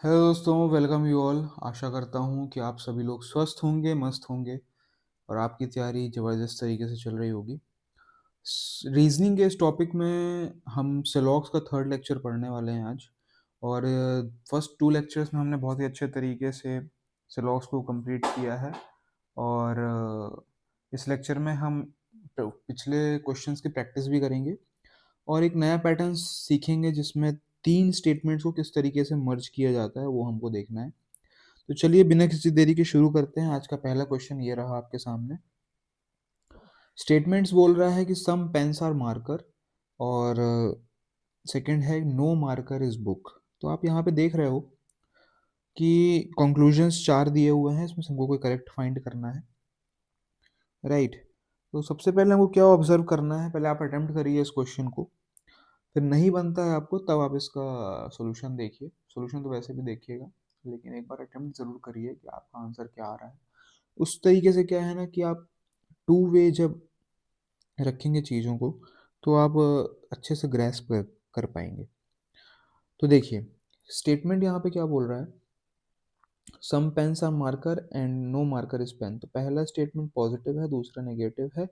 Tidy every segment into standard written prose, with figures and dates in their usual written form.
Hello दोस्तों, welcome you all. आशा करता हूँ कि आप सभी लोग स्वस्थ होंगे, मस्त होंगे और आपकी तैयारी ज़बरदस्त तरीके से चल रही होगी। रीजनिंग के इस टॉपिक में हम सिलॉक्स का थर्ड लेक्चर पढ़ने वाले हैं आज। और फर्स्ट टू लेक्चर्स में हमने बहुत ही अच्छे तरीके से सिलॉक्स को कंप्लीट किया है। और इस लेक्चर में हम पिछले क्वेश्चंस की प्रैक्टिस भी करेंगे और एक नया पैटर्न सीखेंगे जिसमें तीन स्टेटमेंट्स को किस तरीके से मर्ज किया जाता है वो हमको देखना है। तो चलिए बिना किसी देरी के शुरू करते हैं। आज का पहला क्वेश्चन ये रहा आपके सामने। स्टेटमेंट्स बोल रहा है कि सम पेन्स आर मार्कर और सेकंड है नो मार्कर इज बुक। तो आप यहाँ पे देख रहे हो कि कंक्लूजन्स चार दिए हुए हैं, इसमें से हमको कोई करेक्ट फाइंड करना है, राइट। तो सबसे पहले हमको क्या ऑब्जर्व करना है, पहले आप अटेम्प्ट करिए इस क्वेश्चन को। फिर नहीं बनता है आपको तब आप इसका सॉल्यूशन देखिए। सॉल्यूशन तो वैसे भी देखिएगा, लेकिन एक बार अटेम्प्ट जरूर करिए कि आपका आंसर क्या आ रहा है। उस तरीके से क्या है ना कि आप टू वे जब रखेंगे चीज़ों को तो आप अच्छे से ग्रैस्प कर पाएंगे। तो देखिए स्टेटमेंट यहाँ पे क्या बोल रहा है, some pens are marker and no marker is pen. तो पहला स्टेटमेंट पॉजिटिव है, दूसरा नेगेटिव है।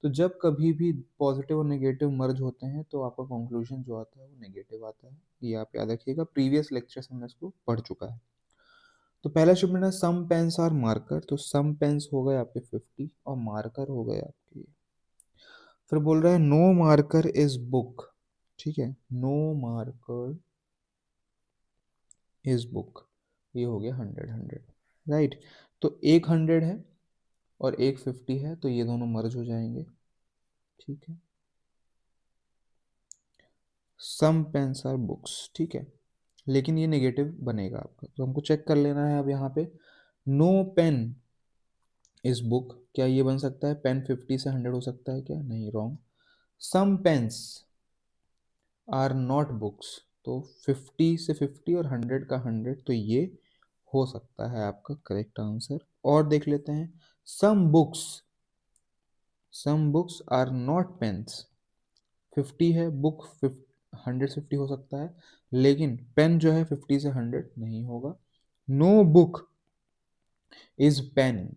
तो जब कभी भी पॉजिटिव और नेगेटिव मर्ज होते हैं तो आपका कंक्लूजन जो आता है वो नेगेटिव आता है। ये आप याद रखिएगा, प्रीवियस लेक्चर्स में इसको पढ़ चुका है। तो पहला स्टेटमेंट है सम पेन्स आर मार्कर। तो सम पेन्स हो गए आपके 50 और मार्कर हो गए आपके। फिर बोल रहा है नो मार्कर इज बुक। ठीक है, नो मार्कर इज बुक। ये हो गया 100 राइट। तो एक 100 है और एक 50 है, तो ये दोनों मर्ज हो जाएंगे। ठीक है, सम पेन्स आर बुक्स। ठीक है, लेकिन ये नेगेटिव बनेगा आपका, तो हमको चेक कर लेना है अब यहाँ पे। नो पेन इज बुक, क्या ये बन सकता है? पेन 50 से 100 हो सकता है क्या? नहीं, wrong. Some pens are not books. तो 50 से 50 और 100 का 100, तो ये हो सकता है आपका करेक्ट आंसर। और देख लेते हैं, some books are not pens. 50 है, बुक 100 से 50 हो सकता है, लेकिन पेन जो है 50 से 100 नहीं होगा। नो बुक इज पेन,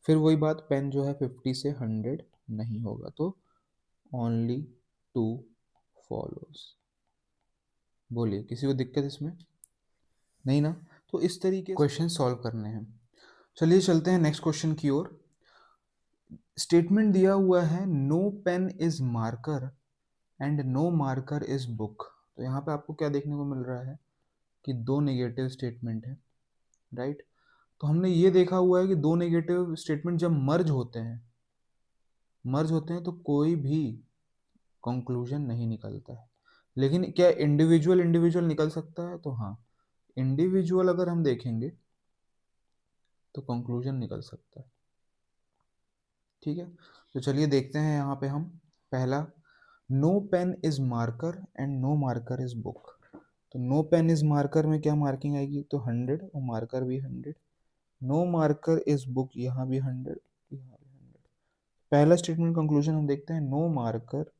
फिर वही बात, पेन जो है 50 से 100 नहीं होगा। तो ओनली टू फॉलोज। बोलिए, किसी को दिक्कत इसमें? नहीं ना? तो इस तरीके से क्वेश्चन सॉल्व करने हैं। चलिए चलते हैं नेक्स्ट क्वेश्चन की ओर। स्टेटमेंट दिया हुआ है no pen is marker and no marker is book. तो यहाँ पे आपको क्या देखने को मिल रहा है कि दो नेगेटिव स्टेटमेंट है, राइट। तो हमने ये देखा हुआ है कि दो नेगेटिव स्टेटमेंट जब मर्ज होते हैं तो कोई भी कंक्लूजन नहीं निकलता है। लेकिन क्या इंडिविजुअल इंडिविजुअल निकल सकता है? तो हाँ, इंडिविजुअल अगर हम देखेंगे तो कंक्लूजन निकल सकता है। ठीक है, तो चलिए देखते हैं यहाँ पे हम। पहला, no pen is marker and no marker is book. तो नो पेन इज मार्कर में क्या मार्किंग आएगी? तो 100 और मार्कर भी 100। नो मार्कर इज बुक, यहाँ भी 100, यहाँ भी 100। पहला स्टेटमेंट कंक्लूजन हम देखते हैं, नो मार्कर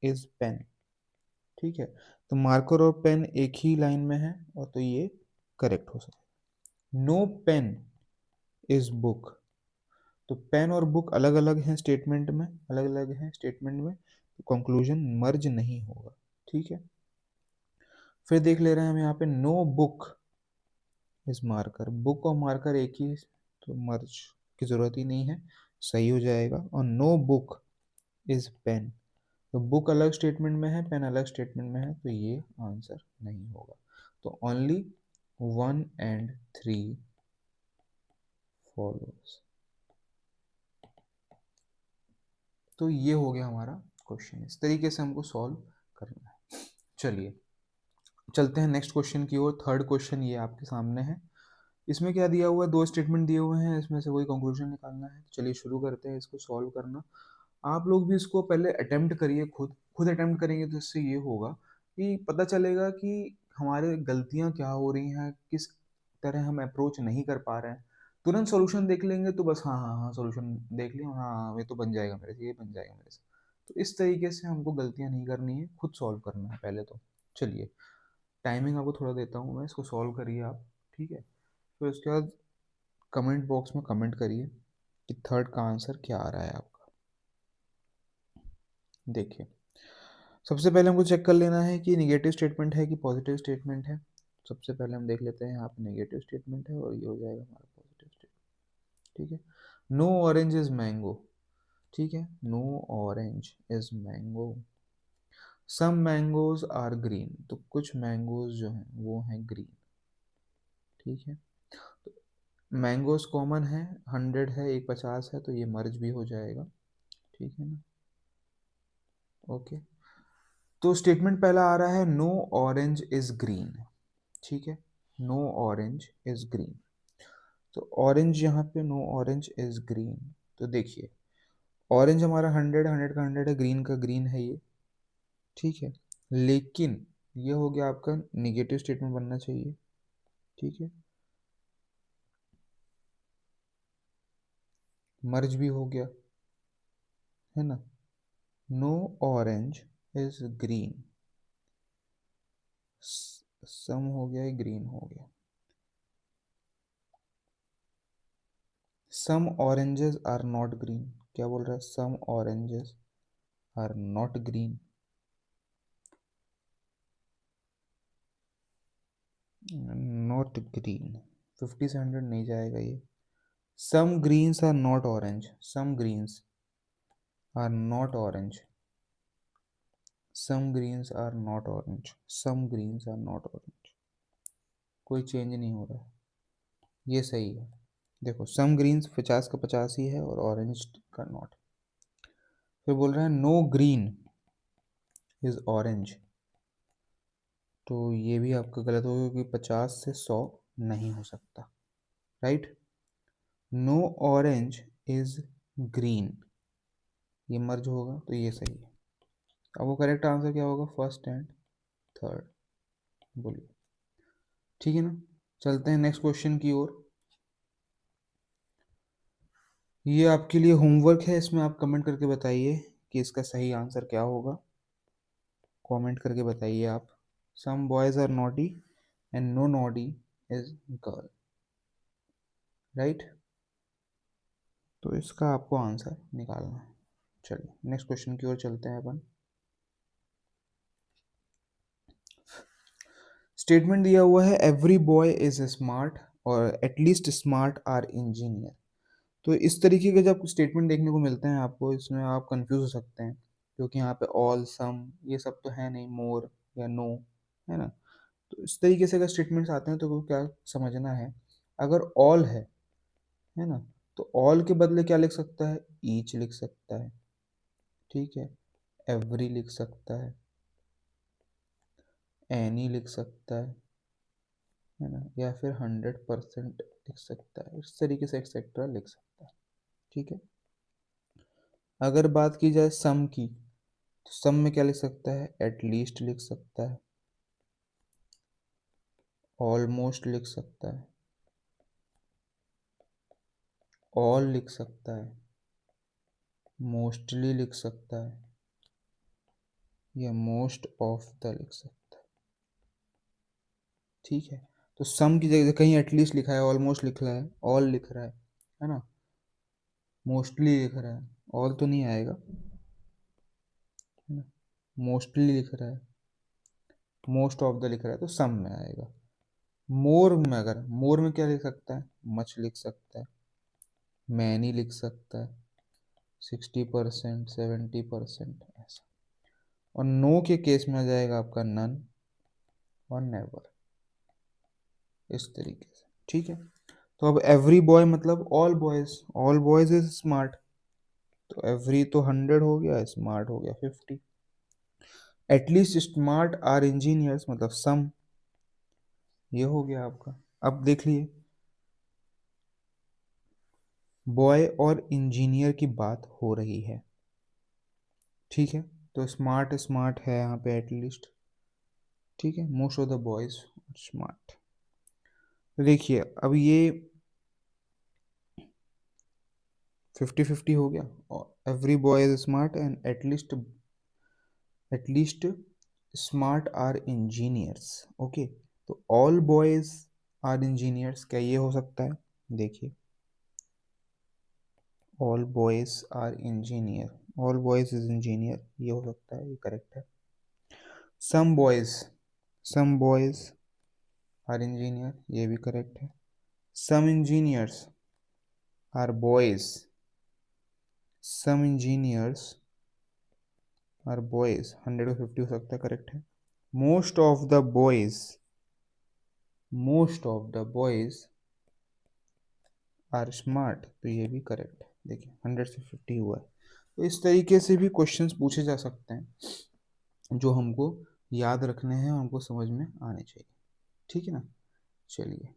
इज पेन। ठीक है, तो मार्कर और पेन एक ही लाइन में है और तो ये करेक्ट हो सकता है। नो पेन इज बुक, तो पेन और बुक अलग अलग हैं स्टेटमेंट में, अलग अलग हैं स्टेटमेंट में, तो कंक्लूजन मर्ज नहीं होगा। ठीक है, फिर देख ले रहे हैं हम यहाँ पे, no book is marker. Book और मार्कर एक ही, तो मर्ज की जरूरत ही नहीं है, सही हो जाएगा। और नो बुक इज पेन, तो बुक अलग स्टेटमेंट में है, पेन अलग स्टेटमेंट में है, तो ये आंसर नहीं होगा। तो ओनली 1 and 3 फॉलोज। तो ये हो गया हमारा क्वेश्चन, इस तरीके से हमको सॉल्व करना है। चलिए चलते हैं नेक्स्ट क्वेश्चन की ओर। थर्ड क्वेश्चन ये आपके सामने है। इसमें क्या दिया हुआ है? दो स्टेटमेंट दिए हुए हैं, इसमें से वही कंक्लूजन निकालना है। चलिए शुरू करते हैं इसको सॉल्व करना। आप लोग भी इसको पहले अटेम्प्ट करिए, खुद खुद अटेम्प्ट करेंगे तो इससे ये होगा कि पता चलेगा कि हमारे गलतियां क्या हो रही हैं, किस तरह हम अप्रोच नहीं कर पा रहे हैं। तुरंत सॉल्यूशन देख लेंगे तो बस हाँ हाँ हाँ, सॉल्यूशन देख लिया, हाँ हाँ ये तो बन जाएगा मेरे से, ये बन जाएगा मेरे से। तो इस तरीके से हमको गलतियां नहीं करनी है, खुद सॉल्व करना है पहले तो। चलिए टाइमिंग आपको थोड़ा देता हूँ मैं, इसको सॉल्व करिए आप, ठीक है। फिर उसके बाद कमेंट बॉक्स में कमेंट करिए कि थर्ड का आंसर क्या आ रहा है आपका। देखिए, सबसे पहले हमको चेक कर लेना है कि निगेटिव स्टेटमेंट है कि पॉजिटिव स्टेटमेंट है। सबसे पहले हम देख लेते हैं, यहाँ पे नेगेटिव स्टेटमेंट है और ये हो जाएगा हमारा पॉजिटिव स्टेटमेंट, ठीक है। नो ऑरेंज इज मैंगो, ठीक है, no orange is mango. Some mangoes are green, तो कुछ मैंगोज जो हैं वो हैं ग्रीन, ठीक है। तो मैंगोज कॉमन है, 100 है, एक 50 है, तो ये मर्ज भी हो जाएगा, ठीक है ना। ओके, तो स्टेटमेंट पहला आ रहा है नो ऑरेंज इज ग्रीन, ठीक है, नो ऑरेंज इज ग्रीन। तो ऑरेंज यहाँ पे नो ऑरेंज इज ग्रीन, तो देखिए ऑरेंज हमारा 100, 100 का 100 है, ग्रीन का ग्रीन है ये, ठीक है। लेकिन ये हो गया आपका निगेटिव स्टेटमेंट बनना चाहिए, ठीक है, मर्ज भी हो गया, है ना। No orange is green, some हो गया, ग्रीन हो गया। Some oranges are not green, क्या बोल रहा है, some oranges are not green, not green, 50 से 100 नहीं जाएगा ये। Some greens are not orange, some greens are not orange, some greens are not orange, some greens are not orange, कोई change नहीं हो रहा है, ये सही है। देखो सम ग्रीन्स 50 का 50 ही है और ऑरेंज का नॉट। फिर बोल रहा है नो ग्रीन इज ऑरेंज, तो ये भी आपका गलत होगा क्योंकि 50 से 100 नहीं हो सकता, right. No orange is green, ये मर्ज होगा तो ये सही है। अब वो करेक्ट आंसर क्या होगा, फर्स्ट एंड थर्ड, बोलिए, ठीक है ना। चलते हैं नेक्स्ट क्वेश्चन की ओर। ये आपके लिए होमवर्क है, इसमें आप कमेंट करके बताइए कि इसका सही आंसर क्या होगा, कमेंट करके बताइए आप। Some boys are naughty and no naughty is girl, right. तो इसका आपको आंसर निकालना है। चलिए नेक्स्ट क्वेश्चन की ओर चलते हैं अपन। स्टेटमेंट दिया हुआ है एवरी बॉय इज स्मार्ट और एटलीस्ट स्मार्ट आर इंजीनियर। तो इस तरीके के जब स्टेटमेंट देखने को मिलते हैं आपको, इसमें आप कंफ्यूज हो सकते हैं क्योंकि यहाँ पे ऑल सम ये सब तो है नहीं, मोर या नो, है ना। तो इस तरीके से अगर स्टेटमेंट्स आते हैं तो क्या समझना है, अगर ऑल है ना, तो ऑल के बदले क्या लिख सकता है, ईच लिख सकता है, ठीक है, एवरी लिख सकता है, एनी लिख सकता है ना, या फिर 100% लिख सकता है, इस तरीके से एक्सेट्रा लिख सकता है, ठीक है। अगर बात की जाए सम की, तो सम में क्या लिख सकता है, एटलीस्ट लिख सकता है, ऑलमोस्ट लिख सकता है, ऑल लिख सकता है, मोस्टली लिख सकता है, या मोस्ट ऑफ द लिख सकता है, ठीक है। तो सम की जगह कहीं एटलीस्ट लिखा है, ऑलमोस्ट लिख रहा है, ऑल लिख रहा है ना, मोस्टली लिख रहा है, ऑल तो नहीं आएगा, है ना, मोस्टली लिख रहा है, मोस्ट ऑफ द लिख रहा है, तो सम में आएगा। मोर में, अगर मोर में क्या लिख सकता है, मच लिख सकता है, मैनी लिख सकता है, 60%, 70%, ऐसा। और नो के केस में आ जाएगा आपका नन और नेवर, इस तरीके से, ठीक है। तो अब एवरी बॉय मतलब ऑल बॉयज इज स्मार्ट, तो एवरी तो 100 हो गया, स्मार्ट हो गया 50। एटलीस्ट स्मार्ट आर इंजीनियर्स मतलब सम, ये हो गया आपका। अब देख लिए, बॉय और इंजीनियर की बात हो रही है, ठीक है। तो स्मार्ट स्मार्ट है यहाँ पे एटलीस्ट, ठीक है, most of the boys smart. देखिए अब ये 50-50 हो गया, every boy is smart and at least smart are engineers. Okay, तो ऑल बॉयज आर इंजीनियर्स, क्या ये हो सकता है? देखिए, all boys are engineer, all boys is engineer, ये हो सकता है, ये करेक्ट है। Some boys, some boys are engineer, ये भी करेक्ट है। Some engineers are boys, some engineers are boys, 100 और 50 हो सकता है, करेक्ट है। Most of the boys, most of the boys are smart, तो ये भी करेक्ट है। देखिए 100 से 50 हुआ है। तो इस तरीके से भी क्वेश्चंस पूछे जा सकते हैं जो हमको याद रखने हैं, हमको समझ में आने चाहिए, ठीक है ना। चलिए,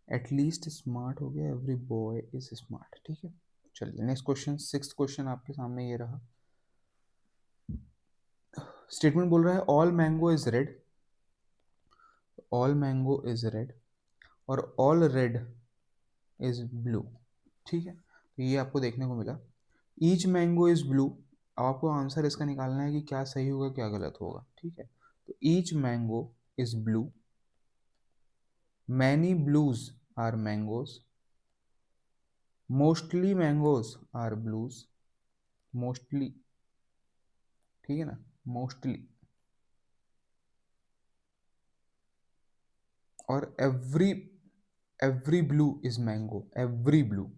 एटलीस्ट स्मार्ट हो गया, एवरी बॉय इज स्मार्ट, ठीक है। चलिए नेक्स्ट क्वेश्चन, सिक्स्थ क्वेश्चन आपके सामने ये रहा। स्टेटमेंट बोल रहा है all mango is red, all mango is red और ऑल रेड इज ब्लू, ठीक है। तो ये आपको देखने को मिला। ईच मैंगो इज ब्लू, आपको आंसर इसका निकालना है कि क्या सही होगा क्या गलत होगा, ठीक है। तो each mango is blue, many blues are mangoes, mostly mangoes are blues, mostly, ठीक है ना, मोस्टली, और every, every blue is mango, every blue,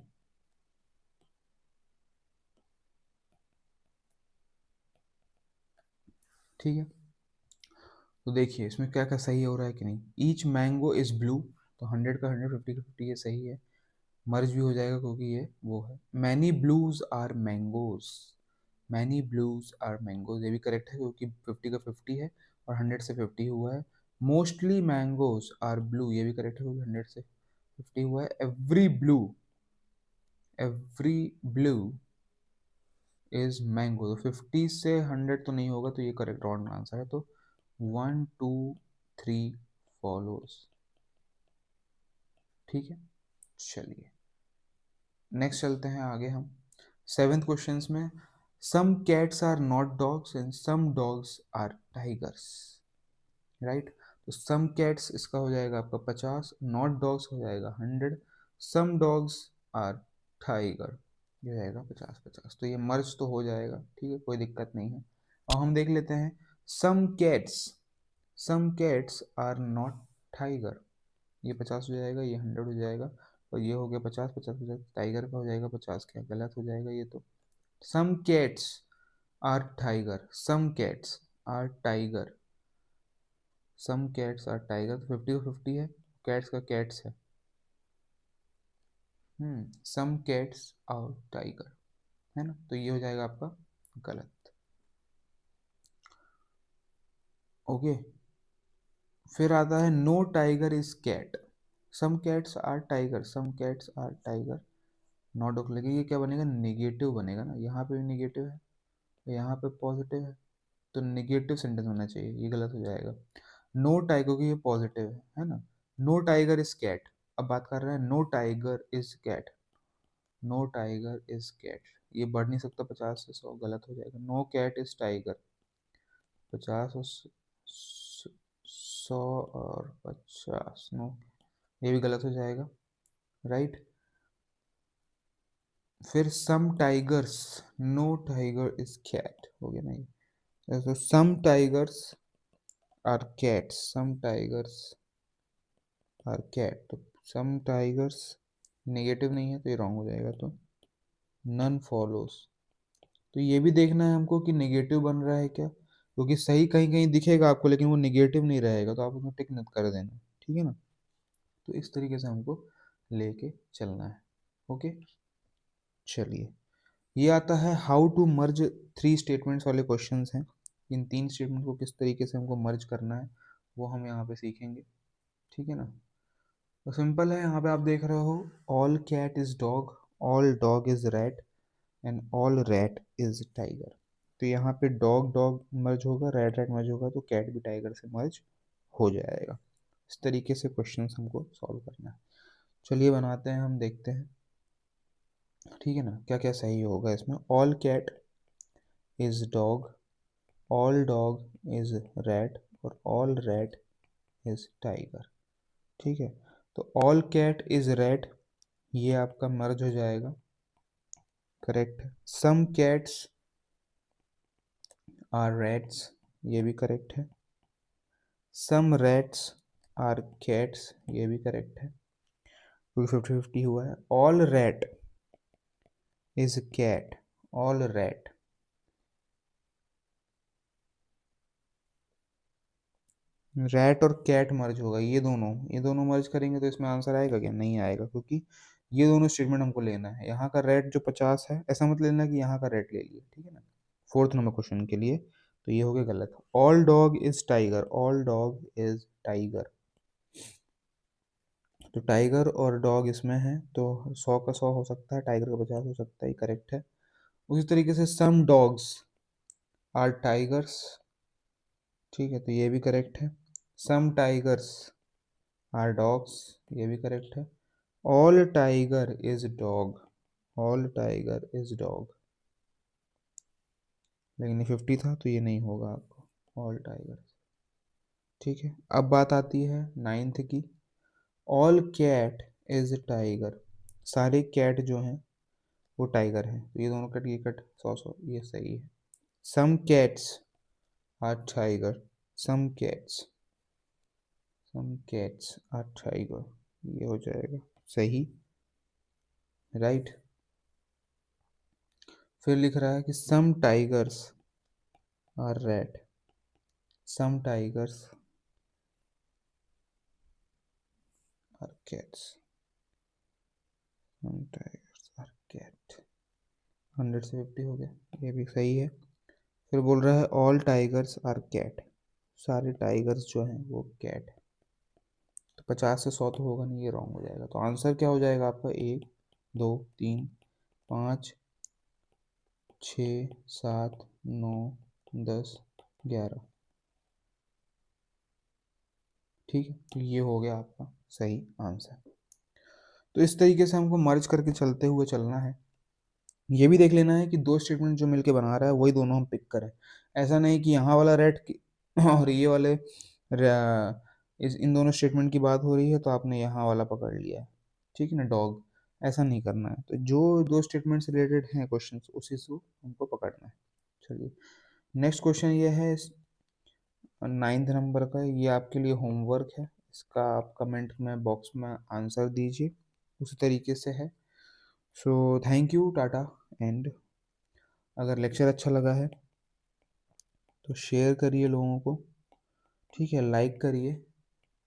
ठीक है। तो देखिए इसमें क्या क्या सही हो रहा है कि नहीं। ईच मैंगो इज ब्लू, तो 100 का 100, 50 का 50, ये सही है, मर्ज भी हो जाएगा क्योंकि ये वो है। Many blues are mangoes, many blues are mangoes, ये भी करेक्ट है क्योंकि 50 का 50 है और 100 से 50 हुआ है। मोस्टली मैंगोज आर ब्लू, ये भी करेक्ट है क्योंकि 100 से 50 हुआ है। Every blue, every blue is mango, तो 50 से 100 तो नहीं होगा, तो ये करेक्ट रॉन्ग आंसर है। तो 1 2 3 फॉलोज, ठीक है। चलिए नेक्स्ट चलते हैं आगे हम सेवेंथ क्वेश्चन में। Some cats are not dogs and some dogs are tigers, right. तो सम कैट्स इसका हो जाएगा आपका 50, नॉट डॉग्स हो जाएगा 100, सम डॉग्स आर टाइगर, ये हो जाएगा 50 50। तो ये मर्ज तो हो जाएगा, ठीक है, कोई दिक्कत नहीं है। और हम देख लेते हैं some cats, some cats are not tiger, ये 50 हो जाएगा, ये 100 हो जाएगा, और ये हो गया 50 50 50, टाइगर का हो जाएगा 50, क्या गलत हो जाएगा ये तो। Some cats are tiger, some cats are tiger, some cats are tiger, तो 50 को 50 है, कैट्स का कैट्स है। सम कैट्स आर टाइगर, है ना, तो ये हो जाएगा आपका गलत। ओके, फिर आता है no tiger is cat, some cats are tiger, some cats are tiger, not dog, लेकिन ये क्या बनेगा, नेगेटिव बनेगा ना, यहाँ पे भी नेगेटिव है, यहाँ पे पॉजिटिव है, तो नेगेटिव सेंटेंस होना चाहिए, ये गलत हो जाएगा। नो टाइगर, क्योंकि ये पॉजिटिव है ना। नो टाइगर इज कैट, अब बात कर रहे हैं no tiger is cat, no tiger is cat, ये बढ़ नहीं सकता 50 से 100, गलत हो जाएगा। नो कैट इज टाइगर, 50 और 100 और 50, नो, ये भी गलत हो जाएगा, राइट। फिर some tigers, no tiger is cat, हो गया ना ये। तो some tigers are cats, some tigers are cat, तो सम टाइगर्स नेगेटिव नहीं है, तो ये रॉन्ग हो जाएगा, तो नन फॉलोज। तो ये भी देखना है हमको कि नेगेटिव बन रहा है क्या, क्योंकि सही कहीं कहीं दिखेगा आपको लेकिन वो नेगेटिव नहीं रहेगा, तो आप उसमें टिक मत कर देना, ठीक है ना। तो इस तरीके से हमको लेके चलना है। ओके, चलिए ये आता है हाउ टू मर्ज 3 स्टेटमेंट्स वाले क्वेश्चंस हैं। इन 3 स्टेटमेंट को किस तरीके से हमको मर्ज करना है वो हम यहाँ पे सीखेंगे, ठीक है ना। तो सिंपल है, यहाँ पे आप देख रहे हो all cat is dog, all dog is rat and all rat is tiger. तो यहाँ पे डॉग डॉग मर्ज होगा, रैट रैट मर्ज होगा, तो कैट भी टाइगर से मर्ज हो जाएगा। इस तरीके से क्वेश्चन हमको सॉल्व करना है। चलिए बनाते हैं, हम देखते हैं, ठीक है ना, क्या क्या सही होगा इसमें। All cat is dog, all dog is rat और ऑल रैट इज टाइगर। ठीक है, तो ऑल कैट इज रैट, ये आपका मर्ज हो जाएगा, करेक्ट है। सम कैट्स आर रैट्स, ये भी करेक्ट है। सम रैट्स आर कैट्स, ये भी करेक्ट है, क्योंकि 50-50 हुआ है। All rat is cat, all rat, rat और कैट मर्ज होगा, ये दोनों मर्ज करेंगे तो इसमें आंसर आएगा क्या? नहीं आएगा, क्योंकि ये दोनों स्टेटमेंट हमको लेना है। यहाँ का रेट जो 50 है, ऐसा मत लेना कि यहाँ का रेट ले लिए, ठीक है ना, 4th नंबर क्वेश्चन के लिए। तो ये हो गया गलत। All dog is tiger, all dog is tiger, तो टाइगर और डॉग इसमें है, तो 100 का 100 हो सकता है, टाइगर का 50 हो सकता है, ये करेक्ट है। उसी तरीके से सम डॉग्स आर टाइगर्स, ठीक है, तो ये भी करेक्ट है। सम टाइगर्स आर डॉग्स, ये भी करेक्ट है। All tiger is dog, all tiger is dog, लेकिन ये 50 था तो ये नहीं होगा आपको, ऑल टाइगर। ठीक है, अब बात आती है 9th की। ऑल कैट इज टाइगर, सारे कैट जो हैं वो टाइगर हैं, तो ये दोनों कट, ये कट, 100-100, ये सही है। Some cats are tiger, some cats, some cats are tiger, ये हो जाएगा सही, राइट। फिर लिख रहा है कि some tigers are red, some tigers are cats, some tigers are cat, 100 से 50 हो गया, ये भी सही है। फिर बोल रहा है ऑल टाइगर्स आर कैट, सारे टाइगर्स जो हैं वो कैट है, तो 50 से 100 तो होगा नहीं, ये रॉन्ग हो जाएगा। तो आंसर क्या हो जाएगा आपका? 1 2 3 5 6 7 9 10 11, ठीक है, तो ये हो गया आपका सही आंसर। तो इस तरीके से हमको मर्ज करके चलते हुए चलना है। ये भी देख लेना है कि दो स्टेटमेंट जो मिलके बना रहा है वही दोनों हम पिक करें। ऐसा नहीं कि यहाँ वाला रेट और ये वाले इस इन दोनों स्टेटमेंट की बात हो रही है तो आपने यहाँ वाला पकड़ लिया है, ठीक है ना, डॉग। ऐसा नहीं करना है, तो जो दो स्टेटमेंट से रिलेटेड हैं क्वेश्चन उसी से हमको पकड़ना है। चलिए, नेक्स्ट क्वेश्चन ये है 9th नंबर का, ये आपके लिए होमवर्क है, इसका आप कमेंट में बॉक्स में आंसर दीजिए, उसी तरीके से है। So thank you, Tata and. अगर लेक्चर अच्छा लगा है तो शेयर करिए लोगों को, ठीक है, लाइक करिए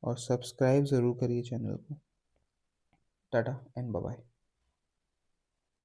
और सब्सक्राइब ज़रूर करिए चैनल को। Tata and bye bye.